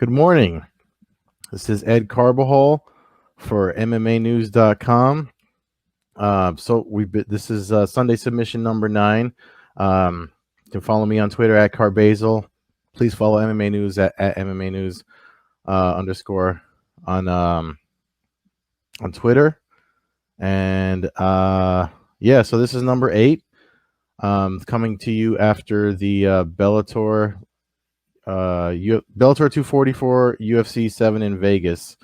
Good morning. This is Ed Carbazel for MMAnews.com. This is Sunday submission number 9. You can follow me on Twitter at Carbazel. Please follow MMA News at MMA News _ on Twitter. And so this is number 8. Coming to you after the Bellator 244 UFC 7 in Vegas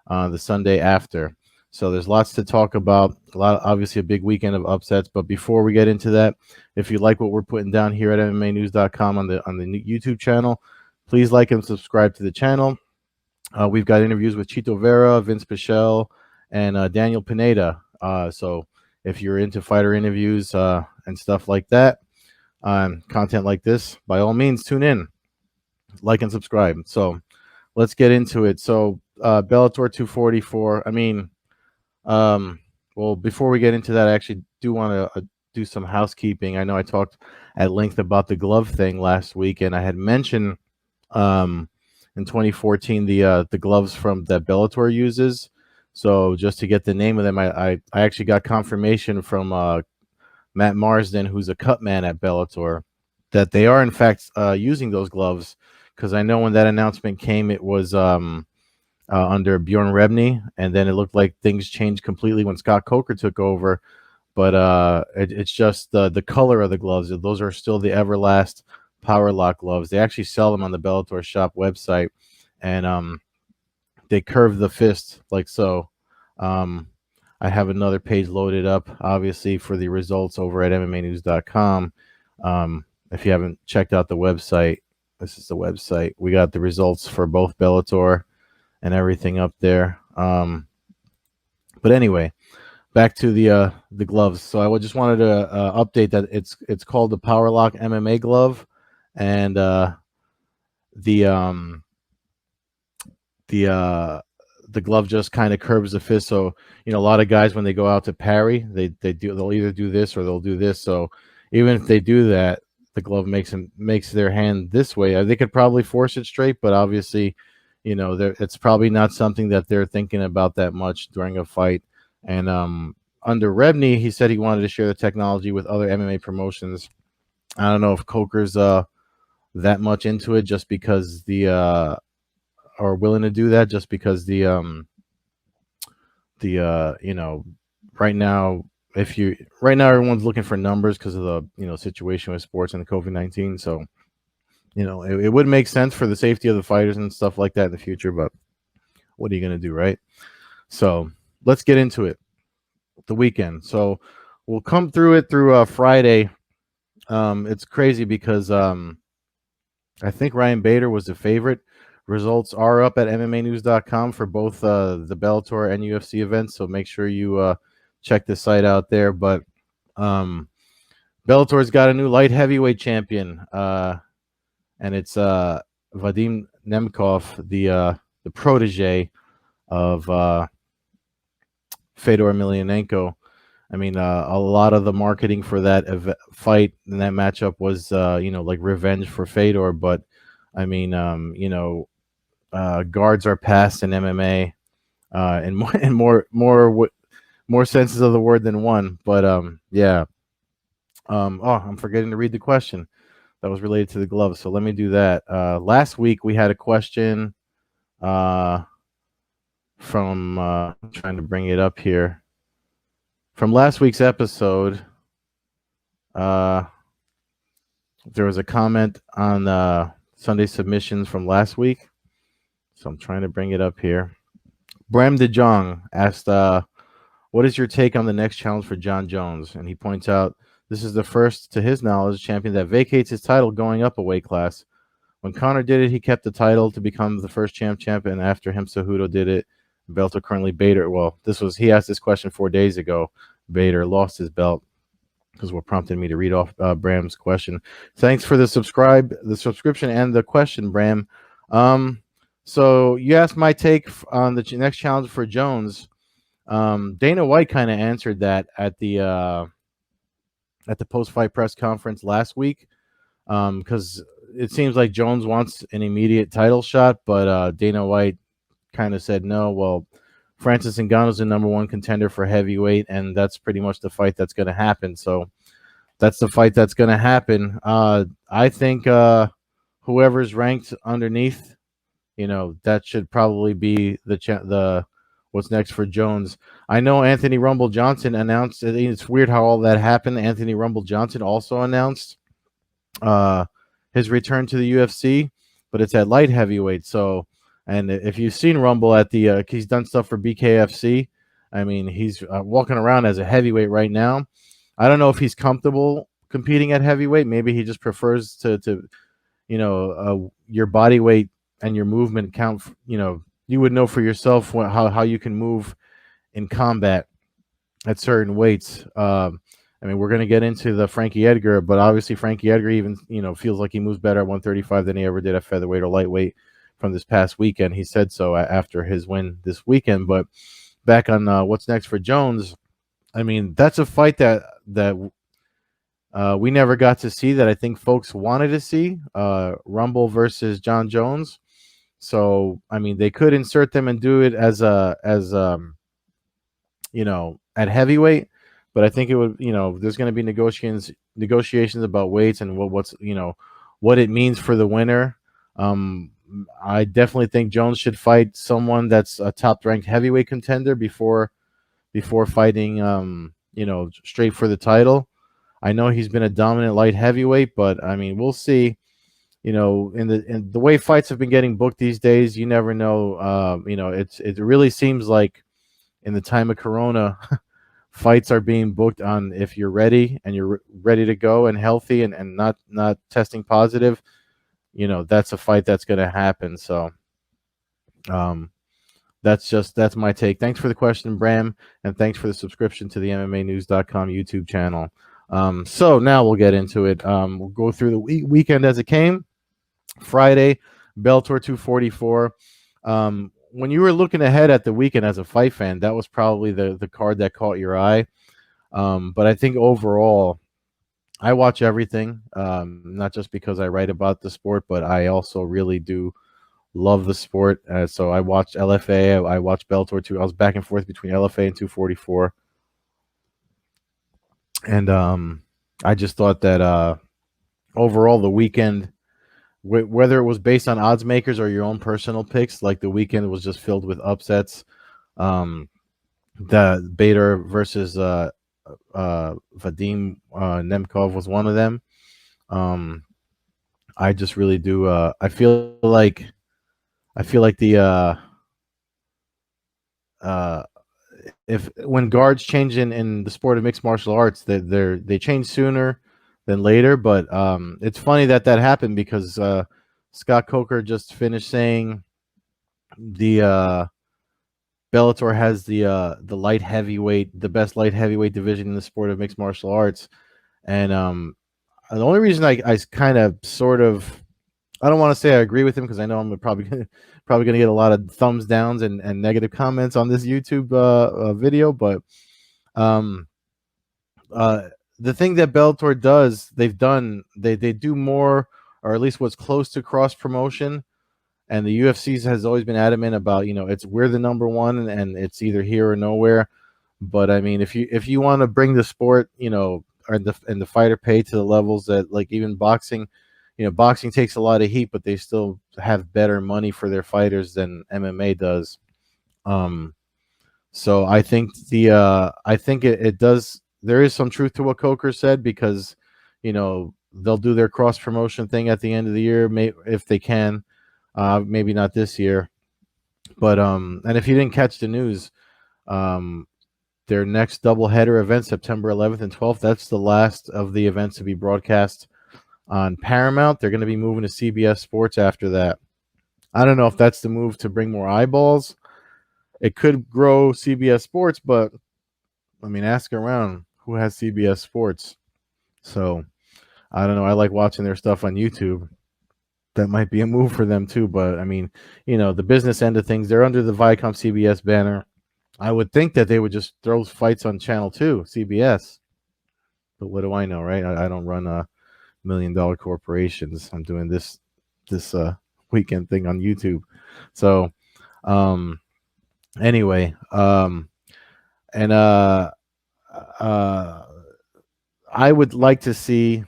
the Sunday after. So there's lots to talk about. Obviously a big weekend of upsets. But before we get into that, if you like what we're putting down here at MMAnews.com on the YouTube channel, please like and subscribe to the channel. We've got interviews with Chito Vera, Vince Pichel, and Daniel Pineda. So if you're into fighter interviews and stuff like that, content like this, by all means, tune in. Like and subscribe. So let's get into it. So Bellator 244. Well, before we get into that, I actually do want to do some housekeeping. I know I talked at length about the glove thing last week, and I had mentioned in 2014 the gloves from that Bellator uses. So just to get the name of them, I actually got confirmation from Matt Marsden, who's a cut man at Bellator, that they are in fact using those gloves. Because I know when that announcement came, it was under Bjorn Rebney, and then it looked like things changed completely when Scott Coker took over. But it's just the color of the gloves. Those are still the Everlast Power Lock gloves. They actually sell them on the Bellator shop website, and they curve the fist like so. I have another page loaded up, obviously, for the results over at MMAnews.com. If you haven't checked out the website, this is the website. We got the results for both Bellator and everything up there. But anyway, back to the gloves. So I just wanted to update that it's called the Power Lock MMA glove, and the glove just kind of curves the fist. So a lot of guys, when they go out to parry, they'll either do this or they'll do this. So even if they do that, the glove makes their hand this way. They could probably force it straight, but obviously, it's probably not something that they're thinking about that much during a fight. And under Rebney, he said he wanted to share the technology with other MMA promotions. I don't know if Coker's that much into it, just because are willing to do that, just because right now. Right now everyone's looking for numbers because of the situation with sports and the COVID-19. So it would make sense for the safety of the fighters and stuff like that in the future. But what are you going to do, right? So let's get into it. The weekend. So we'll come through it through Friday. It's crazy because I think Ryan Bader was the favorite. Results are up at MMAnews.com for both the Bellator and UFC events. So make sure you check the site out there. But Bellator's got a new light heavyweight champion, and it's Vadim Nemkov, the protege of Fedor Emelianenko. A lot of the marketing for that fight and that matchup was like revenge for Fedor. But guards are passed in MMA, and more senses of the word than one. But I'm forgetting to read the question that was related to the gloves. So let me do that. Last week we had a question from I'm trying to bring it up here. From last week's episode, there was a comment on Sunday submissions from last week. So I'm trying to bring it up here. Bram De Jong asked, what is your take on the next challenge for Jon Jones? And he points out this is the first, to his knowledge, champion that vacates his title going up a weight class. When Conor did it, he kept the title to become the first champion. After him, Cejudo did it. Bellator currently Bader. Well, he asked this question 4 days ago. Bader lost his belt, because what prompted me to read off Bram's question. Thanks for the subscription and the question, Bram. So you asked my take on the next challenge for Jones. Dana White kind of answered that at the post-fight press conference last week, because it seems like Jones wants an immediate title shot, but Dana White kind of said no. Well, Francis Ngannou's the number one contender for heavyweight, and that's pretty much the fight that's going to happen. So that's the fight that's going to happen. I think whoever's ranked underneath, that should probably be the what's next for Jones. I know Anthony Rumble Johnson announced. It's weird how all that happened. Anthony Rumble Johnson also announced uh, his return to the UFC, but it's at light heavyweight. So, and if you've seen Rumble at he's done stuff for BKFC. I mean, he's walking around as a heavyweight right now. I don't know if he's comfortable competing at heavyweight. Maybe he just prefers to your body weight and your movement count. You would know for yourself how you can move in combat at certain weights. I mean, we're going to get into the Frankie Edgar, but obviously Frankie Edgar even feels like he moves better at 135 than he ever did at featherweight or lightweight from this past weekend. He said so after his win this weekend. But back on what's next for Jones, I mean, that's a fight that we never got to see that I think folks wanted to see. Rumble versus Jon Jones. So I mean, they could insert them and do it as at heavyweight, but I think it would, there's going to be negotiations about weights and what it means for the winner. I definitely think Jones should fight someone that's a top-ranked heavyweight contender before fighting, straight for the title. I know he's been a dominant light heavyweight, but I mean, we'll see. In the way fights have been getting booked these days, you never know. It really seems like in the time of Corona, fights are being booked on if you're ready and you're ready to go and healthy and not testing positive. That's a fight that's going to happen. So, that's my take. Thanks for the question, Bram, and thanks for the subscription to the MMAnews.com YouTube channel. So now we'll get into it. We'll go through the weekend as it came. Friday, Bellator 244. When you were looking ahead at the weekend as a fight fan, that was probably the card that caught your eye. But I think overall, I watch everything, not just because I write about the sport, but I also really do love the sport. So I watched LFA, I watched Bellator 2. I was back and forth between LFA and 244. And I just thought that overall the weekend, whether it was based on odds makers or your own personal picks, like the weekend was just filled with upsets. The Bader versus Vadim Nemkov was one of them. I just really do. I feel like the if when guards change in the sport of mixed martial arts, they change sooner than later. But it's funny that happened because Scott Coker just finished saying the Bellator has the light heavyweight, the best light heavyweight division in the sport of mixed martial arts, and the only reason I kind of sort of, I don't want to say I agree with him because I know I'm probably going to get a lot of thumbs downs and negative comments on this YouTube video, but the thing that Bellator does, they do more, or at least what's close to cross promotion, and the UFC has always been adamant about, we're the number one and it's either here or nowhere. But I mean, if you want to bring the sport, and the fighter pay to the levels that, like, even boxing, boxing takes a lot of heat, but they still have better money for their fighters than MMA does. So I think it does. There is some truth to what Coker said because, they'll do their cross promotion thing at the end of the year, if they can. Maybe not this year, but and if you didn't catch the news, their next doubleheader event, September 11th and 12th, that's the last of the events to be broadcast on Paramount. They're going to be moving to CBS Sports after that. I don't know if that's the move to bring more eyeballs. It could grow CBS Sports, but I mean, ask around who has CBS Sports. So I don't know. I like watching their stuff on YouTube. That might be a move for them too. But I mean, the business end of things, they're under the Viacom CBS banner. I would think that they would just throw fights on Channel 2, CBS. But what do I know, right? I don't run million corporations. I'm doing this weekend thing on YouTube. So anyway, and I would like to see.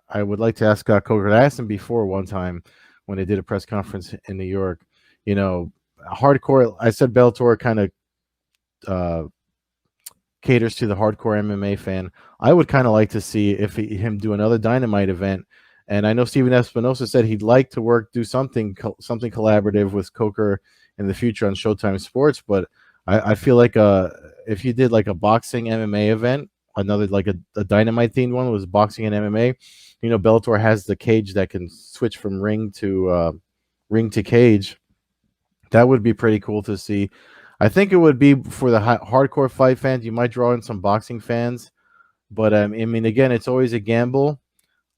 I would like to ask Coker. I asked him before one time when they did a press conference in New York. Hardcore. I said Bellator kind of caters to the hardcore MMA fan. I would kind of like to see if him do another Dynamite event. And I know Steven Espinosa said he'd like to do something collaborative with Coker in the future on Showtime Sports. But I feel like if you did like a boxing MMA event, another like a Dynamite themed one was boxing and MMA. Bellator has the cage that can switch from ring to cage. That would be pretty cool to see. I think it would be for the hardcore fight fans. You might draw in some boxing fans, but I mean, again, it's always a gamble.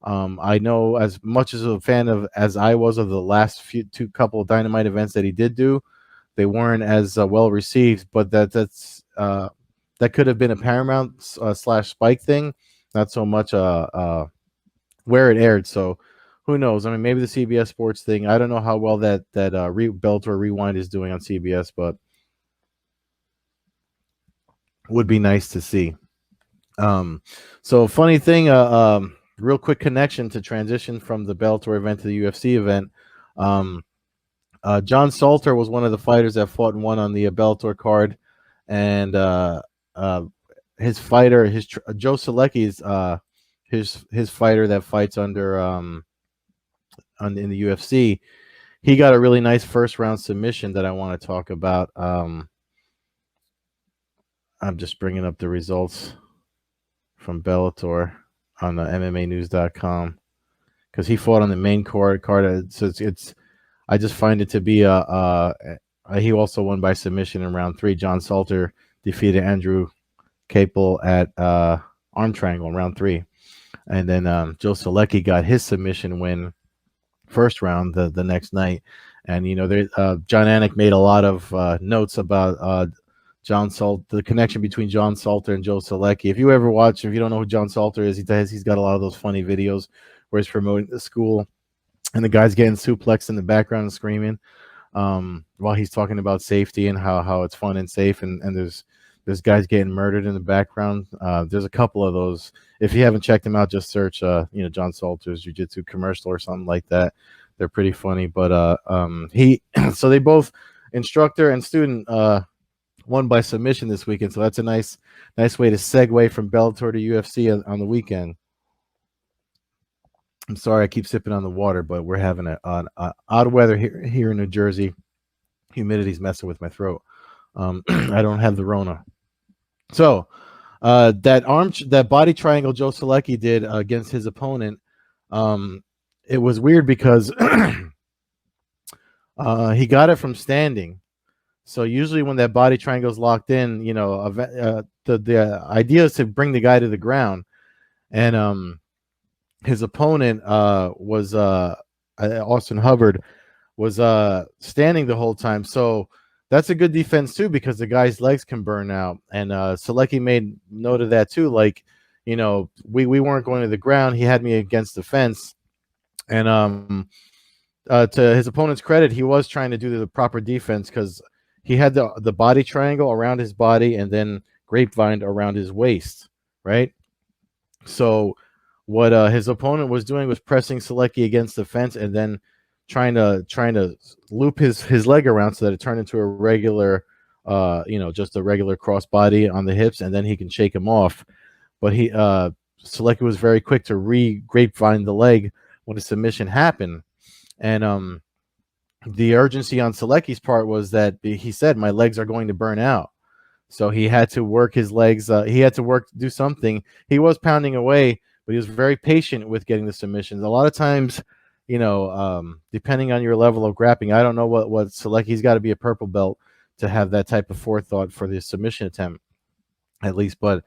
I know as much as a fan as I was of the last couple of Dynamite events that he did do, they weren't as well received. But that could have been a Paramount / Spike thing, not so much where it aired. So who knows? I mean, maybe the CBS Sports thing. I don't know how well that Bellator Rewind is doing on CBS, but would be nice to see. So funny thing, real quick connection to transition from the Bellator event to the UFC event. John Salter was one of the fighters that fought and won on the Bellator card, and his fighter, Joe Selecki's his fighter that fights under in the UFC. He got a really nice first round submission that I want to talk about. I'm just bringing up the results from Bellator on the MMAnews.com because he fought on the main card. So it's I just find it to be he also won by submission in round 3. John Salter defeated Andrew Capel at arm triangle in round 3, and then Joe Selecki got his submission win first round the next night. And John Anik made a lot of notes about John Salter, the connection between John Salter and Joe Selecki. If you don't know who John Salter is, he's got a lot of those funny videos where he's promoting the school and the guy's getting suplexed in the background and screaming while he's talking about safety and how it's fun and safe, and there's guys getting murdered in the background. There's a couple of those. If you haven't checked them out, just search John Salter's jiu-jitsu commercial or something like that. They're pretty funny. But so they both, instructor and student, won by submission this weekend. So that's a nice way to segue from Bellator to UFC on the weekend. I'm sorry I keep sipping on the water, but we're having an odd weather here in New Jersey. Humidity's messing with my throat. I don't have the Rona. So that body triangle Joe Selecki did against his opponent, it was weird because he got it from standing. So usually when that body triangle is locked in, the idea is to bring the guy to the ground. And his opponent was Austin Hubbard was standing the whole time. So that's a good defense too, because the guy's legs can burn out. And Selecki made note of that too. Like, we weren't going to the ground. He had me against the fence. And to his opponent's credit, he was trying to do the proper defense because he had the body triangle around his body and then grapevine around his waist, right? So what his opponent was doing was pressing Selecki against the fence and then trying to loop his leg around so that it turned into a regular, just a regular crossbody on the hips, and then he can shake him off. But Selecki was very quick to grapevine the leg when the submission happened. And the urgency on Selecki's part was that he said, my legs are going to burn out. So he had to work his legs. He had to do something. He was pounding away, but he was very patient with getting the submissions. A lot of times, depending on your level of grappling, I don't know what Selecki's got to be a purple belt to have that type of forethought for the submission attempt, at least. But,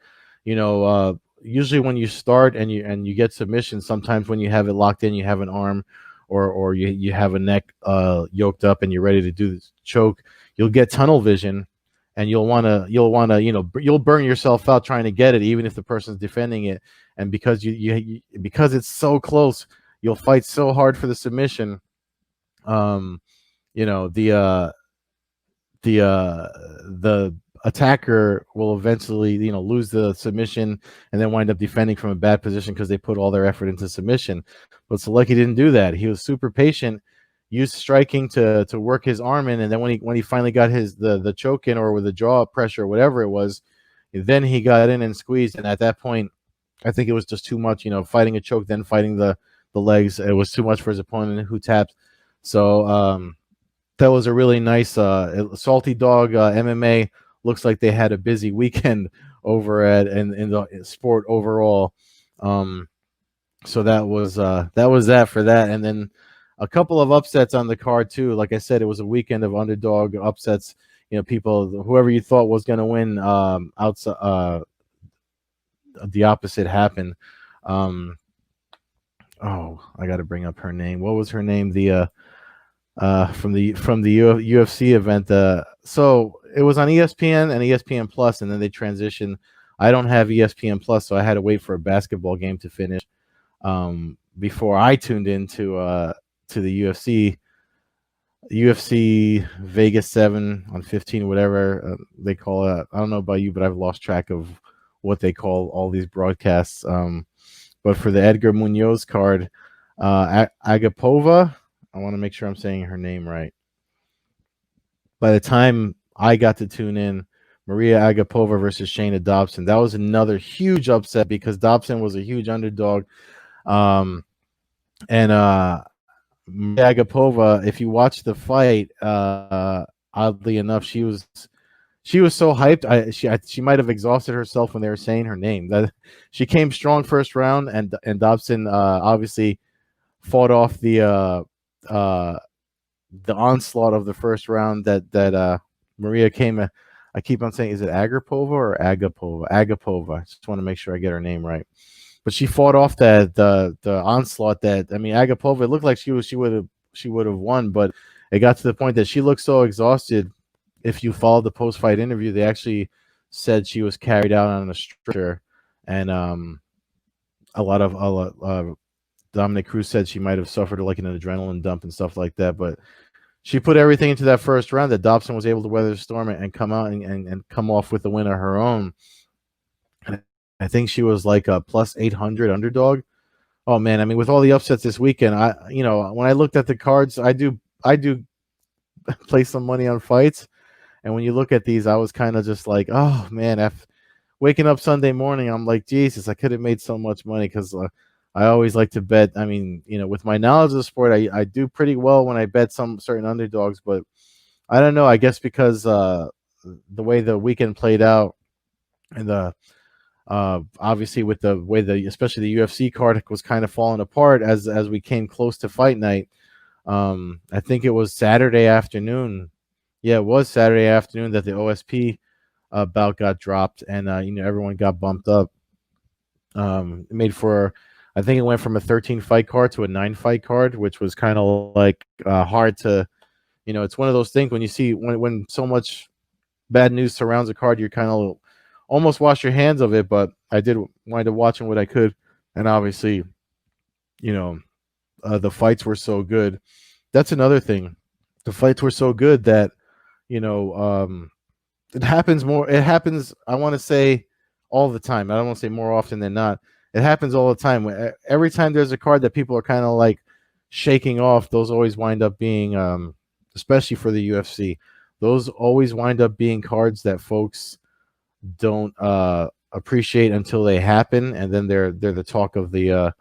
usually when you start and you get submissions, sometimes when you have it locked in, you have an arm or you have a neck yoked up and you're ready to do this choke, you'll get tunnel vision. and you'll want to you'll burn yourself out trying to get it, even if the person's defending it. And because because it's so close, you'll fight so hard for the submission. um you know the attacker will eventually lose the submission and then wind up defending from a bad position because they put all their effort into submission. But Selecki didn't do that. He was super patient, used striking to work his arm in, and then when he finally got the choke in, or with the jaw pressure or whatever it was, then he got in and squeezed. And at that point, I think it was just too much, fighting a choke, then fighting the legs. It was too much for his opponent, who tapped. So that was a really nice Salty Dog MMA. Looks like they had a busy weekend over in the sport overall. So that was that for that. And then a couple of upsets on the card too. Like I said, it was a weekend of underdog upsets. People, whoever you thought was going to win, outside the opposite happened. Oh, I got to bring up her name. What was her name? The from the UFC event. So it was on ESPN and ESPN Plus, and then they transitioned. I don't have ESPN Plus, so I had to wait for a basketball game to finish before I tuned into to the UFC Vegas 7 on 15, whatever they call it. I don't know about you, but I've lost track of what they call all these broadcasts. But for the Edgar Munhoz card, Agapova, I want to make sure I'm saying her name right. By the time I got to tune in, Maria Agapova versus Shayna Dobson. That was another huge upset because Dobson was a huge underdog. And Maria Agapova, if you watch the fight, oddly enough, she was so hyped. She might have exhausted herself when they were saying her name. That she came strong first round, and Dobson obviously fought off the onslaught of the first round that Maria came. I keep on saying, is it Agapova or Agapova? Agapova. I just want to make sure I get her name right. But she fought off the onslaught that, I mean, Agapova, it looked like she would have won, but it got to the point that she looked so exhausted. If you followed the post-fight interview, they actually said she was carried out on a stretcher, and a lot of Dominic Cruz said she might have suffered like an adrenaline dump and stuff like that. But she put everything into that first round that Dobson was able to weather the storm and come out and come off with a win of her own. I think she was like a plus 800 underdog. Oh man, I mean, with all the upsets this weekend, when I looked at the cards, I do play some money on fights, and when you look at these, I was kind of just like, oh man, waking up Sunday morning, I'm like, Jesus, I could have made so much money, because I always like to bet. I mean, with my knowledge of the sport, I do pretty well when I bet some certain underdogs, but I don't know. I guess because the way the weekend played out, and the obviously with the way especially the UFC card was kind of falling apart as we came close to fight night. I think it was Saturday afternoon. Yeah, it was Saturday afternoon that the OSP bout got dropped, and everyone got bumped up. It made for, I think it went from a 13 fight card to a 9 fight card, which was kind of like hard to, it's one of those things when you see when so much bad news surrounds a card, you kind of almost wash your hands of it. But I did wind up watching what I could, and obviously, the fights were so good. That's another thing. The fights were so good that it happens more. It happens, I want to say, all the time. I don't want to say more often than not. It happens all the time. Every time there's a card that people are kind of like shaking off, those always wind up being, especially for the UFC, those always wind up being cards that folks don't appreciate until they happen, and then they're the talk of the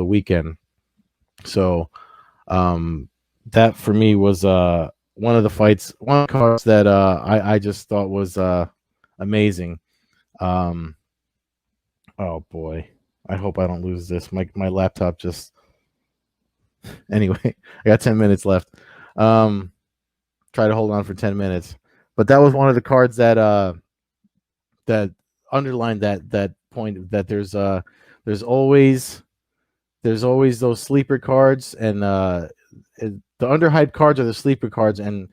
weekend. So that for me was one of the cards that I just thought was amazing. Oh boy, I hope I don't lose this. My laptop just anyway. I got 10 minutes left. Try to hold on for 10 minutes. But that was one of the cards that that underlined that point, that there's always those sleeper cards, and the underhyped cards are the sleeper cards, and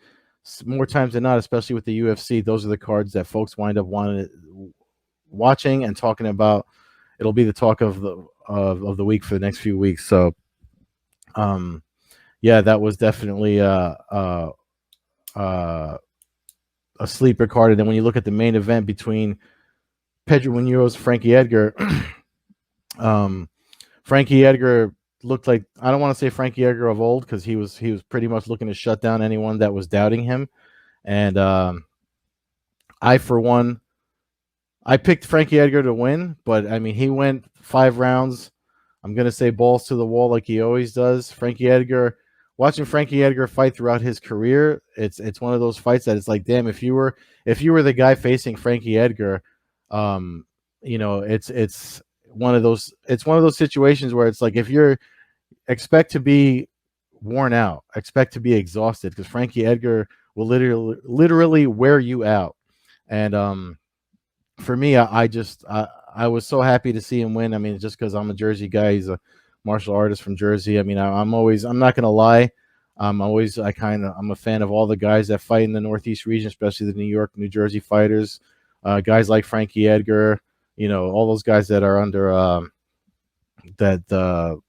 more times than not, especially with the UFC, those are the cards that folks wind up watching and talking about. It'll be the talk of the week for the next few weeks. So, yeah, that was definitely a sleeper card. And then when you look at the main event between Pedro Munhoz, Frankie Edgar, Frankie Edgar looked like, I don't want to say Frankie Edgar of old, because he was pretty much looking to shut down anyone that was doubting him. And I, for one, I picked Frankie Edgar to win, but I mean, he went 5 rounds. I'm gonna say balls to the wall like he always does. Frankie Edgar, watching Frankie Edgar fight throughout his career, it's one of those fights that it's like, damn, if you were the guy facing Frankie Edgar, it's one of those situations where it's like, if you're expect to be worn out, expect to be exhausted, because Frankie Edgar will literally wear you out. And for me, I was so happy to see him win. I mean, just because I'm a Jersey guy, he's a martial artist from Jersey. I mean, I'm not gonna lie, I'm a fan of all the guys that fight in the Northeast region, especially the New York, New Jersey fighters, guys like Frankie Edgar, all those guys that are under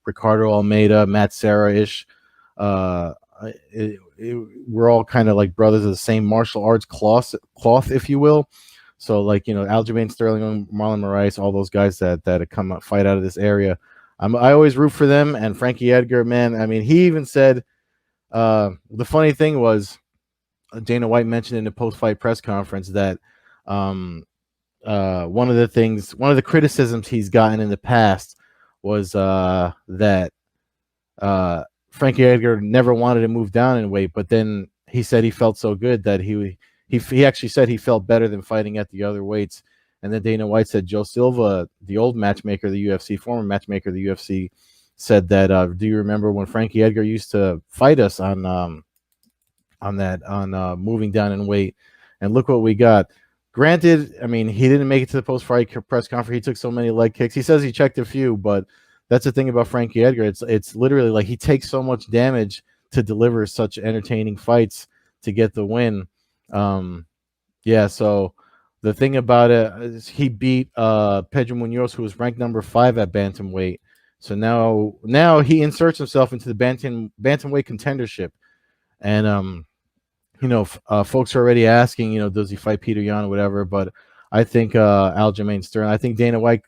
Ricardo Almeida, Matt Serra ish. We're all kind of like brothers of the same martial arts cloth, if you will. So, like, Aljamain Sterling, Marlon Moraes, all those guys that come up, fight out of this area, I always root for them. And Frankie Edgar, man, I mean, he even said, the funny thing was, Dana White mentioned in the post-fight press conference that one of the criticisms he's gotten in the past was that Frankie Edgar never wanted to move down in weight, but then he said he felt so good that he actually said he felt better than fighting at the other weights. And then Dana White said Joe Silva, the old matchmaker of the UFC, former matchmaker of the UFC, said that, do you remember when Frankie Edgar used to fight us on moving down in weight? And look what we got. Granted, I mean, he didn't make it to the post-fight press conference. He took so many leg kicks. He says he checked a few, but that's the thing about Frankie Edgar. It's literally like he takes so much damage to deliver such entertaining fights to get the win. Yeah, so the thing about it is he beat Pedro Munhoz, who was ranked number 5 at bantamweight. So now he inserts himself into the bantamweight contendership. And folks are already asking, does he fight Peter Yan or whatever? But I think Aljamain Sterling. I think Dana White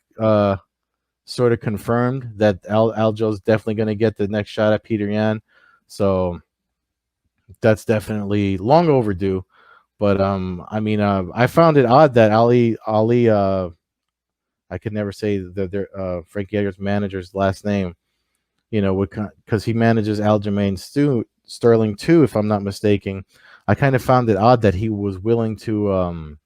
sort of confirmed that Aljo's definitely going to get the next shot at Peter Yan. So that's definitely long overdue. But I mean, I found it odd that Ali, I could never say their Frankie Edgar's manager's last name, because he manages Aljamain Sterling too, if I'm not mistaken. I kind of found it odd that he was willing to,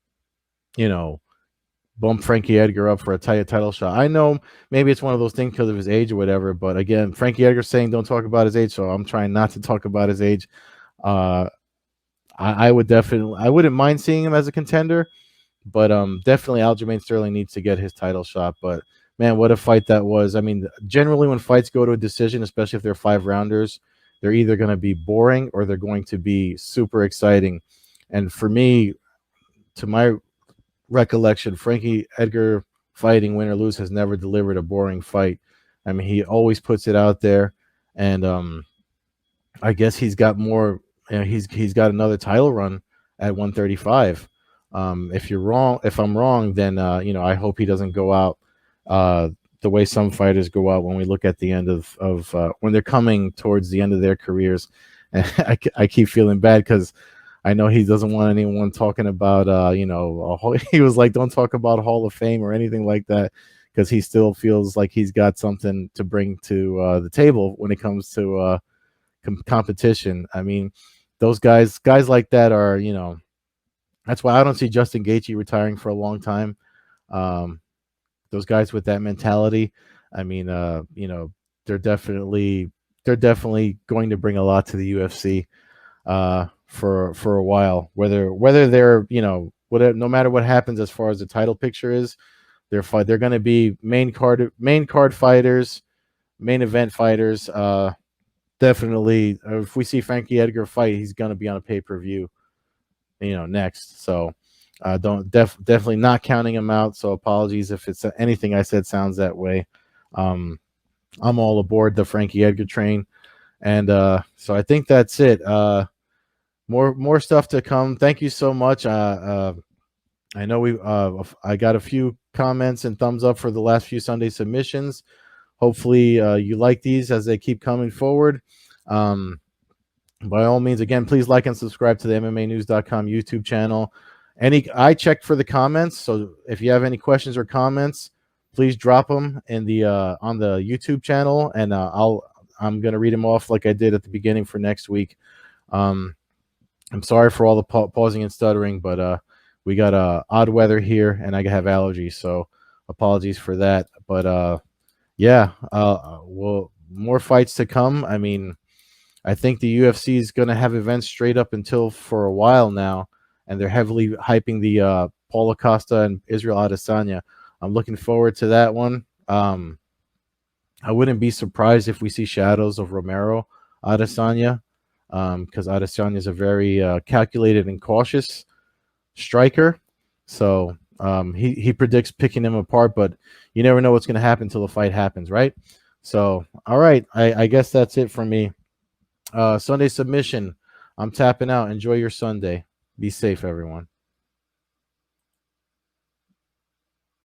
bump Frankie Edgar up for a title shot. I know maybe it's one of those things because of his age or whatever, but again, Frankie Edgar saying don't talk about his age, so I'm trying not to talk about his age. I wouldn't mind seeing him as a contender, but definitely Aljamain Sterling needs to get his title shot. But man, what a fight that was. I mean, generally when fights go to a decision, especially if they're 5-rounders, they're either going to be boring or they're going to be super exciting. And for me, to my recollection, Frankie Edgar fighting, win or lose, has never delivered a boring fight. I mean, he always puts it out there, and I guess he's got more. He's got another title run at 135. If I'm wrong, then I hope he doesn't go out the way some fighters go out when we look at the end of when they're coming towards the end of their careers. And I keep feeling bad because I know he doesn't want anyone talking about he was like, don't talk about Hall of Fame or anything like that, because he still feels like he's got something to bring to the table when it comes to competition. I mean, those guys like that are, that's why I don't see Justin Gaethje retiring for a long time. Those guys with that mentality, I mean, they're definitely going to bring a lot to the UFC for a while. Whether they're, no matter what happens as far as the title picture is, they're going to be main card fighters, main event fighters. Definitely, if we see Frankie Edgar fight, he's going to be on a pay-per-view. next. So don't definitely not counting him out. So apologies if it's anything I said sounds that way. I'm all aboard the Frankie Edgar train, and so I think that's it. More stuff to come. Thank you so much. I know I got a few comments and thumbs up for the last few Sunday submissions. Hopefully you like these as they keep coming forward. By all means, again, please like and subscribe to the MMAnews.com YouTube channel. I checked for the comments, so if you have any questions or comments, please drop them in the on the YouTube channel, and I'm gonna read them off like I did at the beginning for next week. I'm sorry for all the pausing and stuttering, but we got odd weather here, and I have allergies, so apologies for that. But yeah, well, more fights to come. I mean, I think the UFC is going to have events straight up until for a while now, and they're heavily hyping the Paulo Costa and Israel Adesanya. I'm looking forward to that one. I wouldn't be surprised if we see shadows of Romero Adesanya, because Adesanya is a very calculated and cautious striker. So he predicts picking him apart, but you never know what's going to happen until the fight happens, right? So, all right, I guess that's it for me. Sunday submission. I'm tapping out. Enjoy your Sunday. Be safe, everyone.